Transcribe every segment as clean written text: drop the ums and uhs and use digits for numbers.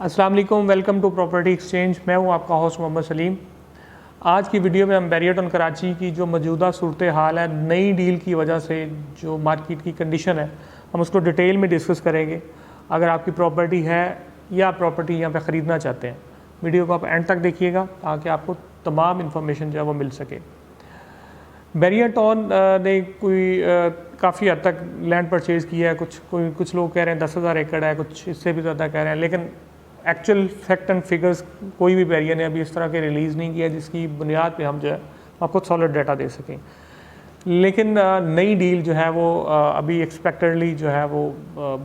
अस्सलाम वालेकुम, welcome to property exchange. मैं हूं आपका होस्ट मोहम्मद सलीम। आज की वीडियो में हम बैरियटन कराची की जो मौजूदा सूरत हाल है, नई डील की वजह से जो मार्केट की कंडीशन है, हम उसको डिटेल में डिस्कस करेंगे। अगर आपकी प्रॉपर्टी है या प्रॉपर्टी यहाँ पे ख़रीदना चाहते हैं, वीडियो को आप एंड तक देखिएगा ताकि आपको तमाम इन्फॉर्मेशन जो है वो मिल सके। बैरियटन ने काफ़ी हद तक लैंड परचेज़ किया है। कुछ लोग कह रहे हैं 10,000 एकड़ है, कुछ इससे भी ज़्यादा कह रहे हैं, लेकिन एक्चुअल फैक्ट एंड फिगर्स कोई भी बैरियर ने अभी इस तरह के रिलीज़ नहीं किया जिसकी बुनियाद पे हम जो है आपको सॉलिड डाटा दे सकें। लेकिन नई डील जो है वो अभी एक्सपेक्टेडली जो है वो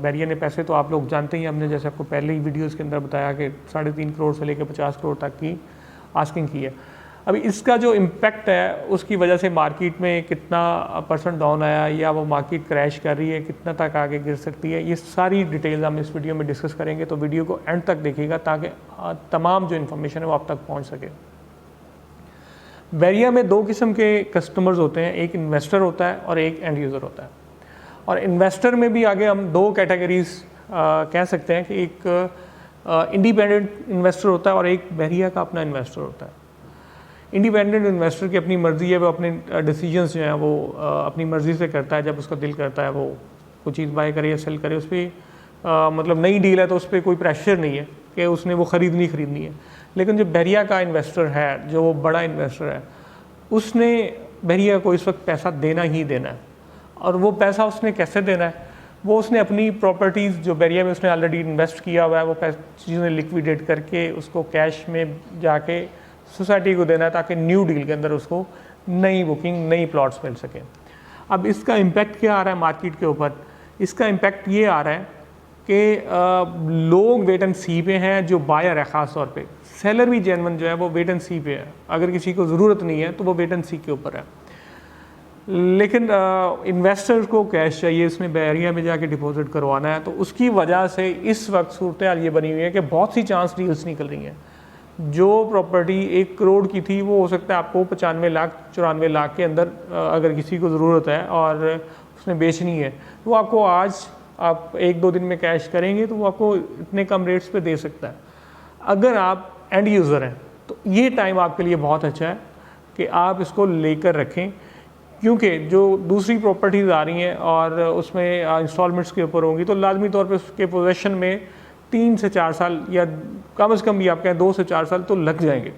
बैरियर ने पैसे तो आप लोग जानते ही, हमने जैसे आपको पहले ही वीडियोस के अंदर बताया कि 3.5 करोड़ से लेकर 50 करोड़ तक की आस्किंग की है। अभी इसका जो इम्पैक्ट है उसकी वजह से मार्केट में कितना % डाउन आया या वो मार्केट क्रैश कर रही है, कितना तक आगे गिर सकती है, ये सारी डिटेल्स हम इस वीडियो में डिस्कस करेंगे। तो वीडियो को एंड तक देखिएगा ताकि तमाम जो इन्फॉर्मेशन है वो आप तक पहुंच सके। बैरिया में दो किस्म के कस्टमर्स होते हैं, एक इन्वेस्टर होता है और एक एंड यूज़र होता है। और इन्वेस्टर में भी आगे हम दो कैटेगरीज कह सकते हैं कि एक इंडिपेंडेंट इन्वेस्टर होता है और एक बैरिया का अपना इन्वेस्टर होता है। इंडिपेंडेंट इन्वेस्टर की अपनी मर्ज़ी है, वो अपने डिसीजंस जो हैं वो अपनी मर्ज़ी से करता है। जब उसका दिल करता है वो कोई चीज़ बाय करे या सेल करे, उस पर मतलब नई डील है तो उस पर कोई प्रेशर नहीं है कि उसने वो ख़रीदनी है। लेकिन जो बैरिया का इन्वेस्टर है, जो बड़ा इन्वेस्टर है, उसने बैरिया को इस वक्त पैसा देना ही देना है। और वो पैसा उसने कैसे देना है, वो उसने अपनी प्रॉपर्टीज़ जो बैरिया में उसने ऑलरेडी इन्वेस्ट किया हुआ है वो चीज़ें लिक्विडेट करके उसको कैश में जाके सोसाइटी को देना है ताकि न्यू डील के अंदर उसको नई बुकिंग, नई प्लॉट्स मिल सके। अब इसका इम्पैक्ट क्या आ रहा है मार्केट के ऊपर? इसका इम्पैक्ट ये आ रहा है कि लोग वेट एंड सी पे हैं। जो बायर है ख़ास तौर पे, सेलर भी जेन्युइन जो है वो वेट एंड सी पे है। अगर किसी को ज़रूरत नहीं है तो वो वेट एंड सी के ऊपर है। लेकिन इन्वेस्टर्स को कैश चाहिए, इसमें बैरिया में जाके डिपॉजिट करवाना है। तो उसकी वजह से इस वक्त सूरत हाल ये बनी हुई है कि बहुत सी चांस डील्स निकल रही हैं। जो प्रॉपर्टी 1 करोड़ की थी वो हो सकता है आपको 95 लाख 94 लाख के अंदर, अगर किसी को ज़रूरत है और उसने बेचनी है, तो आपको आज आप 1-2 दिन में कैश करेंगे तो वो आपको इतने कम रेट्स पे दे सकता है। अगर आप एंड यूज़र हैं तो ये टाइम आपके लिए बहुत अच्छा है कि आप इसको लेकर रखें, क्योंकि जो दूसरी प्रॉपर्टीज़ आ रही हैं और उसमें इंस्टॉलमेंट्स के ऊपर होंगी तो लाजमी तौर पर उसके पोजेशन में 3 से 4 साल या कम से कम भी आप कहें 2 से 4 साल तो लग जाएंगे।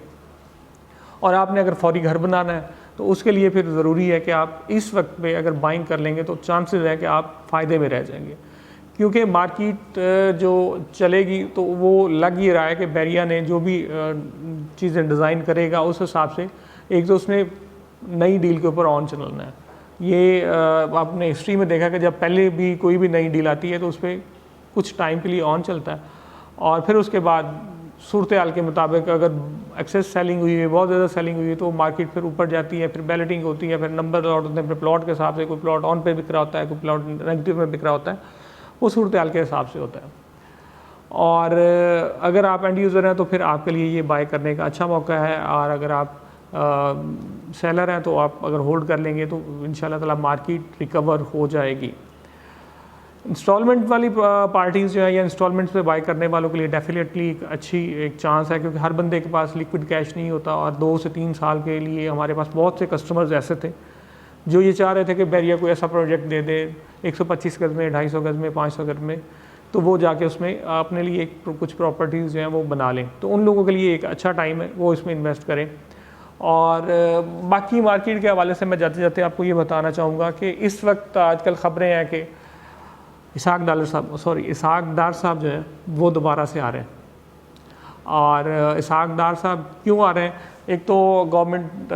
और आपने अगर फौरी घर बनाना है तो उसके लिए फिर ज़रूरी है कि आप इस वक्त पे अगर बाइंग कर लेंगे तो चांसेस है कि आप फ़ायदे में रह जाएंगे, क्योंकि मार्केट जो चलेगी तो वो लग ही रहा है कि बैरिया ने जो भी चीज़ें डिज़ाइन करेगा उस हिसाब से एक तो उसने नई डील के ऊपर ऑन चलना है। ये आपने हिस्ट्री में देखा कि जब पहले भी कोई भी नई डील आती है तो उस पर कुछ टाइम के लिए ऑन चलता है और फिर उसके बाद सूरत हाल के मुताबिक अगर एक्सेस सेलिंग हुई है, बहुत ज़्यादा सेलिंग हुई है, तो मार्केट फिर ऊपर जाती है, फिर बैलेटिंग होती है, फिर नंबर लॉट होते हैं, फिर प्लॉट के हिसाब से कोई प्लॉट ऑन पे बिक रहा होता है, कोई प्लॉट नेगेटिव में बिक रहा होता है, वो सूरत हाल के हिसाब से होता है। और अगर आप एंड यूज़र हैं तो फिर आपके लिए ये बाय करने का अच्छा मौका है। और अगर आप सेलर हैं तो आप अगर होल्ड कर लेंगे तो इंशाल्लाह ताला मार्केट रिकवर हो जाएगी। इंस्टॉलमेंट वाली पार्टीज़ जो है या इंस्टॉलमेंट्स पे बाय करने वालों के लिए डेफिनेटली एक चांस है, क्योंकि हर बंदे के पास लिक्विड कैश नहीं होता। और 2 से 3 साल के लिए हमारे पास बहुत से कस्टमर्स ऐसे थे जो ये चाह रहे थे कि बैरिया कोई ऐसा प्रोजेक्ट दे दे 125 गज़ में, 250 गज़ में, 500 गज़ में, तो वो जाके उसमें अपने लिए कुछ प्रॉपर्टीज़ जो हैं वो बना लें। तो उन लोगों के लिए एक अच्छा टाइम है, वो इसमें इन्वेस्ट करें। और बाकी मार्केट के हवाले से मैं जाते जाते आपको ये बताना चाहूँगा कि इस वक्त आजकल ख़बरें हैं कि इसहाक डार साहब जो है वो दोबारा से आ रहे हैं। और इसहाक डार साहब क्यों आ रहे हैं? एक तो गवर्नमेंट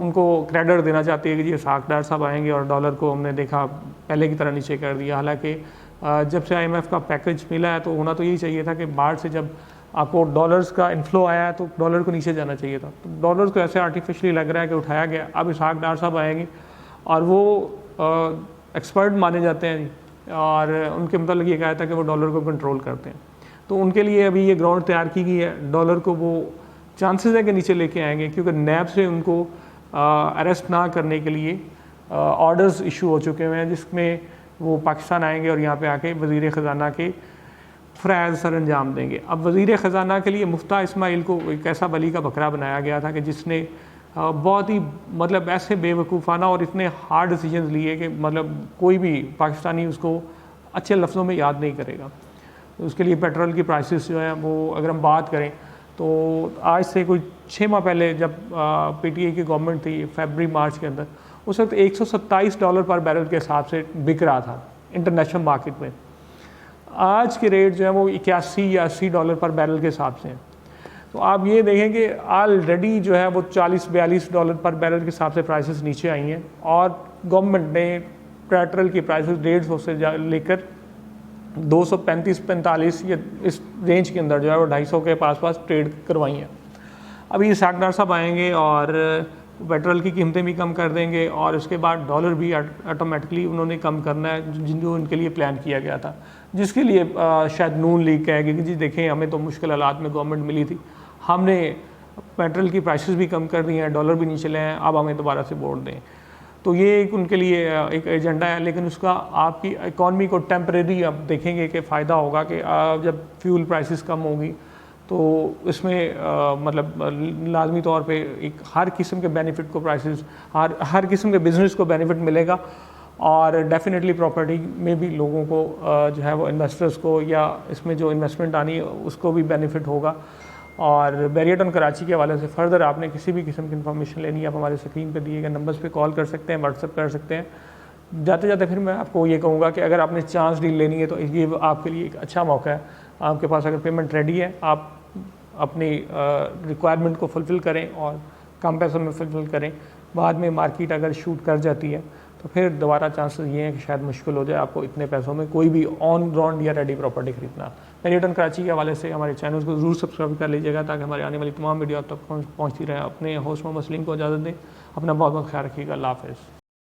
उनको क्रेडिट देना चाहती है कि जी इसहाक डार साहब आएंगे, और डॉलर को हमने देखा पहले की तरह नीचे कर दिया। हालांकि जब से IMF का पैकेज मिला है तो होना तो यही चाहिए था कि बाहर से जब आपको डॉलर्स का इन्फ्लो आया है तो डॉलर को नीचे जाना चाहिए था। तो डॉलर्स को ऐसे आर्टिफिशियली लग रहा है कि उठाया गया। अब इसहाक डार साहब आएंगे और वो एक्सपर्ट माने जाते हैं और उनके मतलब ये कहा था कि वो डॉलर को कंट्रोल करते हैं। तो उनके लिए अभी ये ग्राउंड तैयार की गई है। डॉलर को वो चांसेस है कि नीचे लेके आएंगे, क्योंकि नैब से उनको अरेस्ट ना करने के लिए ऑर्डर्स इशू हो चुके हुए हैं, जिसमें वो पाकिस्तान आएंगे और यहाँ पे आके वज़ीर ख़जाना के फ़राइज़ सर अंजाम देंगे। अब वज़ीर ख़जाना के लिए मुफ्ता इस्माइल को एक ऐसा बली का बकरा बनाया गया था कि जिसने बहुत ही मतलब ऐसे बेवकूफ़ाना और इतने हार्ड डिसीजंस लिए कि मतलब कोई भी पाकिस्तानी उसको अच्छे लफ्ज़ों में याद नहीं करेगा। उसके लिए पेट्रोल की प्राइसेस जो हैं वो अगर हम बात करें तो आज से कोई 6 माह पहले जब पीटीआई की गवर्नमेंट थी फरवरी मार्च के अंदर, उस वक्त $127 पर बैरल के हिसाब से बिक रहा था इंटरनेशनल मार्केट में। आज के रेट जो है वो 81 या $80 पर बैरल के हिसाब से हैं। तो आप ये देखें कि ऑलरेडी जो है वो $40-42 पर बैरल के हिसाब से प्राइसेस नीचे आई हैं और गवर्नमेंट ने पेट्रोल की प्राइसेस 150 से लेकर 235-45 या इस रेंज के अंदर जो है वो 250 के पास ट्रेड करवाई हैं। अभी सागनार साहब आएंगे और पेट्रोल की कीमतें भी कम कर देंगे और उसके बाद डॉलर भी ऑटोमेटिकली उन्होंने कम करना है जो उनके लिए प्लान किया गया था, जिसके लिए शायद नून लीग कहेगी कि जी देखें हमें तो मुश्किल हालात में गवर्नमेंट मिली थी, हमने पेट्रोल की प्राइसेस भी कम कर दी हैं, डॉलर भी नहीं चले हैं, अब हमें दोबारा से वोट दें। तो ये एक उनके लिए एक एजेंडा है, लेकिन उसका आपकी इकॉनमी को टेम्परेरी आप देखेंगे कि फ़ायदा होगा कि जब फ्यूल प्राइसेस कम होगी तो इसमें मतलब लाजमी तौर पे एक हर किस्म के बेनिफिट को प्राइसेस हर किस्म के बिज़नेस को बेनिफिट मिलेगा और डेफिनेटली प्रॉपर्टी में भी लोगों को जो है वो इन्वेस्टर्स को या इसमें जो इन्वेस्टमेंट आनी है उसको भी बेनिफिट होगा। और बैरियटन कराची के हवाले से फ़र्दर आपने किसी भी किस्म की इन्फॉर्मेशन लेनी है आप हमारे स्क्रीन पे दिए गए नंबर्स पे कॉल कर सकते हैं, व्हाट्सअप कर सकते हैं। जाते जाते फिर मैं आपको ये कहूँगा कि अगर आपने चांस डील लेनी है तो ये आपके लिए एक अच्छा मौका है। आपके पास अगर पेमेंट रेडी है आप अपनी रिक्वायरमेंट को फुलफ़िल करें और कम पैसों में फुलफ़िल करें। बाद में मार्केट अगर शूट कर जाती है तो फिर दोबारा चांसेस ये हैं कि शायद मुश्किल हो जाए आपको इतने पैसों में कोई भी ऑन ग्राउंड या रेडी प्रॉपर्टी खरीदना। बैरियटन कराची के हवाले से हमारे चैनल को ज़रूर सब्सक्राइब कर लीजिएगा ताकि हमारे आने वाली तमाम वीडियो आप तक पहुँचती रहे। अपने होस्ट मोहम्मद सलीम को इजाज़त दें। अपना बहुत बहुत ख्याल रखिएगा। अल्लाह हाफ़िज़।